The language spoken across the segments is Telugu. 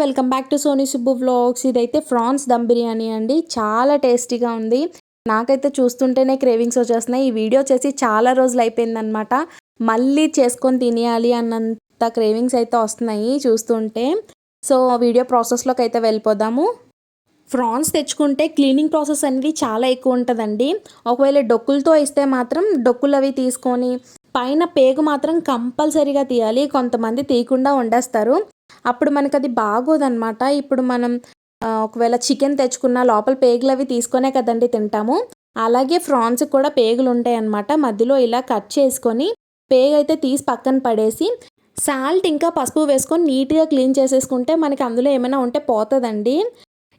Welcome back to Soni Subbu vlogs. ఇదైతే ఫ్రాన్స్ దమ్ బిర్యానీ అండి. చాలా టేస్టీగా ఉంది. నాకైతే చూస్తుంటేనే క్రేవింగ్స్ వచ్చేస్తున్నాయి. ఈ వీడియో చేసి చాలా రోజులు అయిపోయిందనమాట. మళ్ళీ చేసుకొని తినేయాలి అన్నంత క్రేవింగ్స్ అయితే వస్తున్నాయి చూస్తుంటే. సో వీడియో ప్రాసెస్లోకి అయితే వెళ్ళిపోదాము. ఫ్రాన్స్ తెచ్చుకుంటే క్లీనింగ్ ప్రాసెస్ అనేది చాలా ఎక్కువ ఉంటుందండి. ఒకవేళ డొక్కులతో ఇస్తే మాత్రం డొక్కులు అవి తీసుకొని పైన పేగు మాత్రం కంపల్సరీగా తీయాలి. కొంతమంది తీయకుండా వండేస్తారు. అప్పుడు మనకు అది బాగోదన్నమాట. ఇప్పుడు మనం ఒకవేళ చికెన్ తెచ్చుకున్న లోపల పేగులు అవి తీసుకొనే కదండి తింటాము. అలాగే ఫ్రాన్స్ కూడా పేగులు ఉంటాయి అన్నమాట. మధ్యలో ఇలా కట్ చేసుకొని పేగు అయితే తీసి పక్కన పడేసి సాల్ట్ ఇంకా పసుపు వేసుకొని నీట్గా క్లీన్ చేసేసుకుంటే మనకి అందులో ఏమైనా ఉంటే పోతుందండి.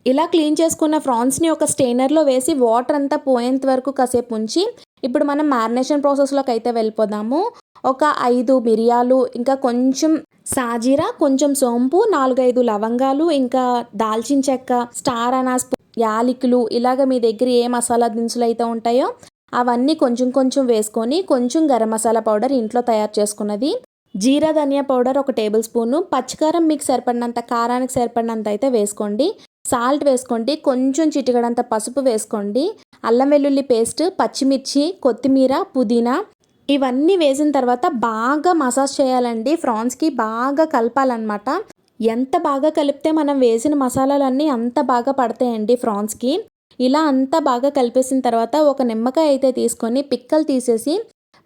ఇలా క్లీన్ చేసుకున్న ఫ్రాన్స్ని ఒక స్టెయినర్లో వేసి వాటర్ అంతా పోయేంత వరకు కాసేపు ఉంచి ఇప్పుడు మనం మ్యారినేషన్ ప్రాసెస్లోకి అయితే వెళ్ళిపోదాము. ఒక 5 మిరియాలు, ఇంకా కొంచెం సాజీరా, కొంచెం సోంపు, 4-5 లవంగాలు, ఇంకా దాల్చిన చెక్క, స్టార్ అనాస్, యాలకులు, ఇలాగ మీ దగ్గర ఏ మసాలా దినుసులు అయితే ఉంటాయో అవన్నీ కొంచెం కొంచెం వేసుకొని, కొంచెం గరం మసాలా పౌడర్ ఇంట్లో తయారు చేసుకున్నది, జీరా ధనియా పౌడర్ 1 టేబుల్ స్పూను, పచ్చికారం మీకు సరిపడినంత, కారానికి సరిపడినంత అయితే వేసుకోండి, సాల్ట్ వేసుకోండి, కొంచెం చిటికడంత పసుపు వేసుకోండి, అల్లం వెల్లుల్లి పేస్ట్, పచ్చిమిర్చి, కొత్తిమీర, పుదీనా ఇవన్నీ వేసిన తర్వాత బాగా మసాజ్ చేయాలండి. ఫ్రాన్స్కి బాగా కలపాలన్నమాట. ఎంత బాగా కలిపితే మనం వేసిన మసాలాలన్నీ అంత బాగా పడతాయండి ఫ్రాన్స్కి. ఇలా అంతా బాగా కలిపేసిన తర్వాత ఒక నిమ్మకాయ అయితే తీసుకొని పిక్కలు తీసేసి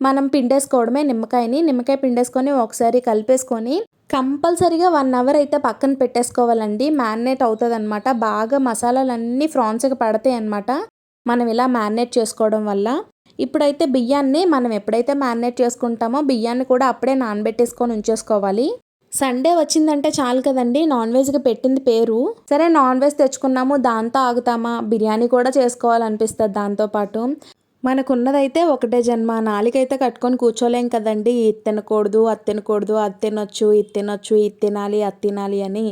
మనం పిండేసుకోవడమే. నిమ్మకాయ పిండేసుకొని ఒకసారి కలిపేసుకొని కంపల్సరీగా 1 అవర్ అయితే పక్కన పెట్టేసుకోవాలండి. మ్యారినేట్ అవుతుంది అనమాట. బాగా మసాలాలన్నీ ఫ్రాన్స్కి పడతాయి అన్నమాట మనం ఇలా మ్యారినేట్ చేసుకోవడం వల్ల. ఇప్పుడైతే బియ్యాన్ని మనం ఎప్పుడైతే మ్యారినేట్ చేసుకుంటామో బియ్యాన్ని కూడా అప్పుడే నానబెట్టేసుకొని ఉంచేసుకోవాలి. సండే వచ్చిందంటే చాలు కదండి నాన్ వెజ్కి పెట్టింది పేరు. సరే నాన్ వెజ్ తెచ్చుకున్నాము, దాంతో ఆగుతామా, బిర్యానీ కూడా చేసుకోవాలనిపిస్తుంది దాంతోపాటు. మనకున్నదైతే ఒకటే జన్మ, నాలుగైతే కట్టుకొని కూర్చోలేం కదండి. ఇది తినకూడదు, అది తినకూడదు, అది తినొచ్చు, ఇది తినొచ్చు, ఇది తినాలి, అది తినాలి అని.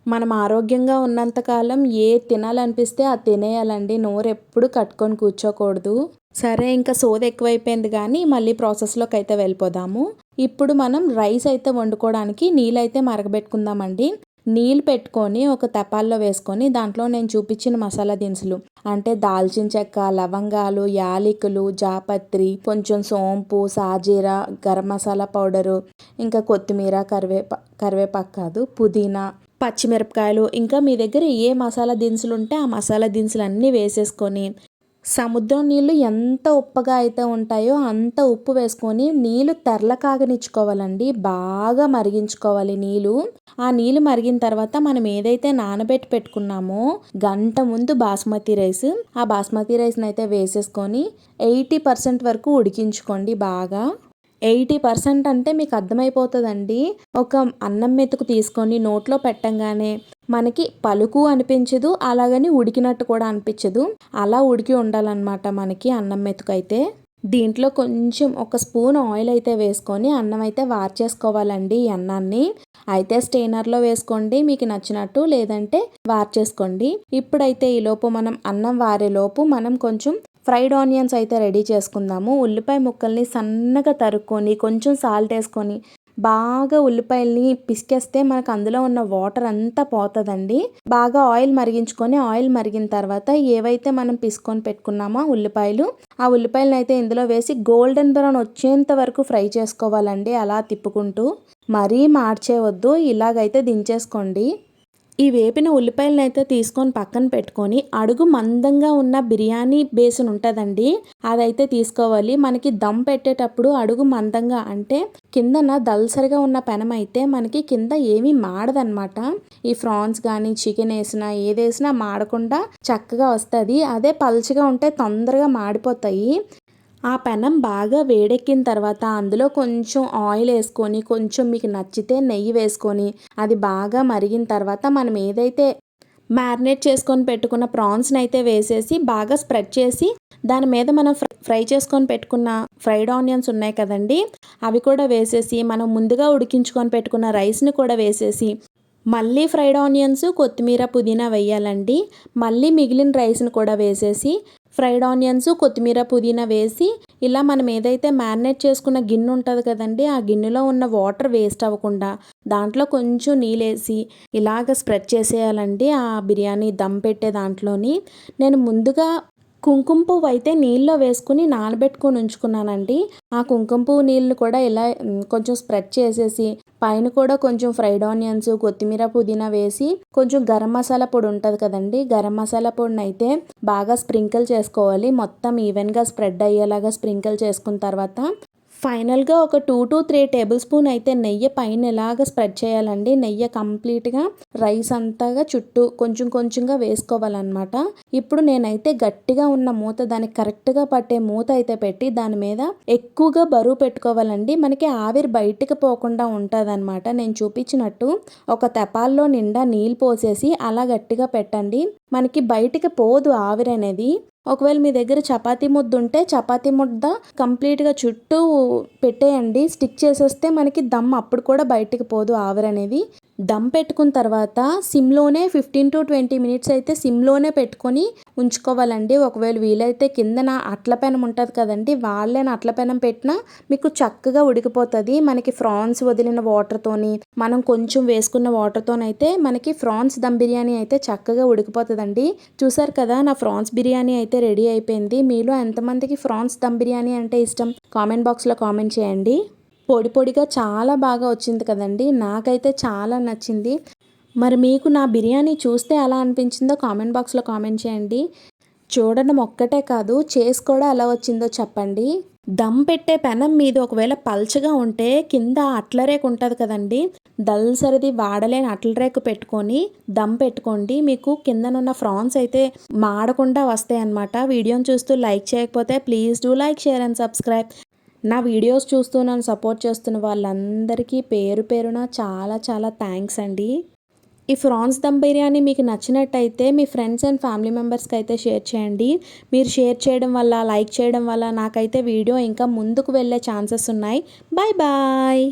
మనం ఆరోగ్యంగా ఉన్నంతకాలం ఏ తినాలనిపిస్తే అది తినేయాలండి. నోరు ఎప్పుడు కట్టుకొని కూర్చోకూడదు. సరే ఇంకా సోది ఎక్కువైపోయింది కానీ మళ్ళీ ప్రాసెస్లోకి అయితే వెళ్ళిపోదాము. ఇప్పుడు మనం రైస్ అయితే వండుకోవడానికి నీళ్ళు అయితే మరగబెట్టుకుందామండి. నీళ్ళు పెట్టుకొని ఒక తెపాల్లో వేసుకొని దాంట్లో నేను చూపించిన మసాలా దినుసులు అంటే దాల్చిన చెక్క, లవంగాలు, యాలకులు, జాపత్రి, కొంచెం సోంపు, సాజీరా, గరం మసాలా పౌడరు, ఇంకా కొత్తిమీర, కరివేపాకు కాదు పుదీనా, పచ్చిమిరపకాయలు, ఇంకా మీ దగ్గర ఏ మసాలా దినుసులు ఉంటే ఆ మసాలా దినుసులు అన్నీ వేసేసుకొని సముద్రం నీళ్ళు ఎంత ఉప్పగా అయితే ఉంటాయో అంత ఉప్పు వేసుకొని నీళ్ళు కాగనిచ్చుకోవాలండి. బాగా మరిగించుకోవాలి నీళ్ళు. ఆ నీళ్ళు మరిగిన తర్వాత మనం ఏదైతే నానబెట్టి పెట్టుకున్నామో గంట ముందు బాస్మతి రైస్, ఆ బాస్మతి రైస్ని అయితే వేసేసుకొని 80% వరకు ఉడికించుకోండి బాగా. 80% అంటే మీకు అర్థమైపోతుందండి. ఒక అన్నం మెతుకు తీసుకొని నోట్లో పెట్టంగానే మనకి పలుకు అనిపించదు, అలాగని ఉడికినట్టు కూడా అనిపించదు. అలా ఉడికి ఉండాలన్నమాట మనకి అన్నం మెతుకు అయితే. దీంట్లో కొంచెం ఒక స్పూన్ ఆయిల్ అయితే వేసుకొని అన్నం అయితే వార్చేసుకోవాలండి. ఈ అన్నాన్ని అయితే స్టెయినర్లో వేసుకోండి మీకు నచ్చినట్టు, లేదంటే వార్చేసుకోండి. ఇప్పుడైతే ఈలోపు మనం అన్నం వారేలోపు మనం కొంచెం ఫ్రైడ్ ఆనియన్స్ అయితే రెడీ చేసుకుందాము. ఉల్లిపాయ ముక్కల్ని సన్నగా తరుక్కొని కొంచెం సాల్ట్ వేసుకొని బాగా ఉల్లిపాయల్ని పిసికేస్తే మనకు అందులో ఉన్న వాటర్ అంతా పోతుందండి. బాగా ఆయిల్ మరిగించుకొని ఆయిల్ మరిగిన తర్వాత ఏవైతే మనం పిసుకొని పెట్టుకున్నామో ఉల్లిపాయలు, ఆ ఉల్లిపాయలను అయితే ఇందులో వేసి గోల్డెన్ బ్రౌన్ వచ్చేంత వరకు ఫ్రై చేసుకోవాలండి. అలా తిప్పుకుంటూ మరీ మార్చేవద్దు, ఇలాగైతే దించేసుకోండి. ఈ వేపిన ఉల్లిపాయలను అయితే తీసుకొని పక్కన పెట్టుకొని అడుగు మందంగా ఉన్న బిర్యానీ బేసిన్ ఉంటుందండి, అదైతే తీసుకోవాలి. మనకి దమ్ పెట్టేటప్పుడు అడుగు మందంగా అంటే కిందన దల్సరిగా ఉన్న పెనం అయితే మనకి కింద ఏమీ మాడదనమాట. ఈ ఫ్రాన్స్ కానీ చికెన్ వేసినా ఏదేసినా మాడకుండా చక్కగా వస్తుంది. అదే పల్చగా ఉంటే తొందరగా మాడిపోతాయి. ఆ పెనం బాగా వేడెక్కిన తర్వాత అందులో కొంచెం ఆయిల్ వేసుకొని కొంచెం మీకు నచ్చితే నెయ్యి వేసుకొని అది బాగా మరిగిన తర్వాత మనం ఏదైతే మ్యారినేట్ చేసుకొని పెట్టుకున్న ప్రాన్స్ని అయితే వేసేసి బాగా స్ప్రెడ్ చేసి దాని మీద మనం ఫ్రై చేసుకొని పెట్టుకున్న ఫ్రైడ్ ఆనియన్స్ ఉన్నాయి కదండి, అవి కూడా వేసేసి మనం ముందుగా ఉడికించుకొని పెట్టుకున్న రైస్ని కూడా వేసేసి మళ్ళీ ఫ్రైడ్ ఆనియన్స్, కొత్తిమీర, పుదీనా వేయాలండి. మళ్ళీ మిగిలిన రైస్ని కూడా వేసేసి ఫ్రైడ్ ఆనియన్స్, కొత్తిమీర, పుదీనా వేసి ఇలా మనం ఏదైతే మ్యారినేట్ చేసుకున్న గిన్నె ఉంటుంది కదండి, ఆ గిన్నెలో ఉన్న వాటర్ వేస్ట్ అవ్వకుండా దాంట్లో కొంచెం నీళ్ళేసి ఇలాగ స్ప్రెడ్ చేసేయాలండి ఆ బిర్యానీ దమ్ పెట్టే దాంట్లోని. నేను ముందుగా కుంకుమ పువ్వు అయితే నీళ్ళలో వేసుకుని నానబెట్టుకొని ఉంచుకున్నానండి. ఆ కుంకుమ పువ్వు నీళ్ళు కూడా ఇలా కొంచెం స్ప్రెడ్ చేసేసి పైన కూడా కొంచెం ఫ్రైడ్ ఆనియన్స్, కొత్తిమీర, పుదీనా వేసి కొంచెం గరం మసాలా పొడి ఉంటుంది కదండి, గరం మసాలా పొడిని అయితే బాగా స్ప్రింకిల్ చేసుకోవాలి. మొత్తం ఈవెన్గా స్ప్రెడ్ అయ్యేలాగా స్ప్రింకిల్ చేసుకున్న తర్వాత ఫైనల్గా ఒక 2 to 3 టేబుల్ స్పూన్ అయితే నెయ్యి పైన ఇలాగ స్ప్రెడ్ చేయాలండి. నెయ్యి కంప్లీట్గా రైస్ అంతాగా చుట్టూ కొంచెం కొంచెంగా వేసుకోవాలన్నమాట. ఇప్పుడు నేనైతే గట్టిగా ఉన్న మూత, దానికి కరెక్ట్గా పట్టే మూత అయితే పెట్టి దాని మీద ఎక్కువగా బరువు పెట్టుకోవాలండి. మనకి ఆవిరి బయటికి పోకుండా ఉంటుందన్నమాట. నేను చూపించినట్టు ఒక తెపాల్లో నిండా నీళ్ళు పోసేసి అలా గట్టిగా పెట్టండి. మనకి బయటికి పోదు ఆవిరి అనేది. ఒకవేళ మీ దగ్గర చపాతీ ముద్ద ఉంటే చపాతీ ముద్ద కంప్లీట్గా చుట్టూ పెట్టేయండి. స్టిక్ చేసేస్తే మనకి దమ్ అప్పుడు కూడా బయటికి పోదు ఆవిరి అనేది. దమ్ పెట్టుకున్న తర్వాత సిమ్లోనే 15 to 20 మినిట్స్ అయితే సిమ్లోనే పెట్టుకొని ఉంచుకోవాలండి. ఒకవేళ వీలైతే కిందన అట్ల పెనం ఉంటుంది కదండి, వాళ్ళని అట్ల పెనం పెట్టినా మీకు చక్కగా ఉడికిపోతుంది. మనకి ఫ్రాన్స్ వదిలిన వాటర్తోని మనం కొంచెం వేసుకున్న వాటర్తోనైతే మనకి ఫ్రాన్స్ దమ్ బిర్యానీ అయితే చక్కగా ఉడికిపోతుందండి. చూసారు కదా, నా ఫ్రాన్స్ బిర్యానీ అయితే రెడీ అయిపోయింది. మీలో ఎంతమందికి ఫ్రాన్స్ దమ్ బిర్యానీ అంటే ఇష్టం కామెంట్ బాక్స్లో కామెంట్ చేయండి. పొడి పొడిగా చాలా బాగా వచ్చింది కదండి, నాకైతే చాలా నచ్చింది. మరి మీకు నా బిర్యానీ చూస్తే ఎలా అనిపించిందో కామెంట్ బాక్స్లో కామెంట్ చేయండి. చూడడం ఒక్కటే కాదు, చేసి కూడా ఎలా వచ్చిందో చెప్పండి. దమ్ పెట్టే పెనం మీద ఒకవేళ పల్చగా ఉంటే కింద అట్లరేకు ఉంటుంది కదండి, దల్సరిది వాడలేని అట్లరేకు పెట్టుకొని దమ్ పెట్టుకోండి. మీకు కిందనున్న ఫ్రాన్స్ అయితే మాడకుండా వస్తాయి అన్నమాట. వీడియోని చూస్తూ లైక్ చేయకపోతే please do like, share and subscribe. నా వీడియోస్ చూస్తూ నన్ను సపోర్ట్ చేస్తున్న వాళ్ళందరికీ పేరు పేరున చాలా చాలా థ్యాంక్స్ అండి. ఈ ఫ్రాన్స్ దమ్ బిర్యానీ మీకు నచ్చినట్టయితే మీ ఫ్రెండ్స్ అండ్ ఫ్యామిలీ మెంబర్స్కి అయితే షేర్ చేయండి. మీరు షేర్ చేయడం వల్ల, లైక్ చేయడం వల్ల నాకైతే వీడియో ఇంకా ముందుకు వెళ్ళే ఛాన్సెస్ ఉన్నాయి. Bye bye.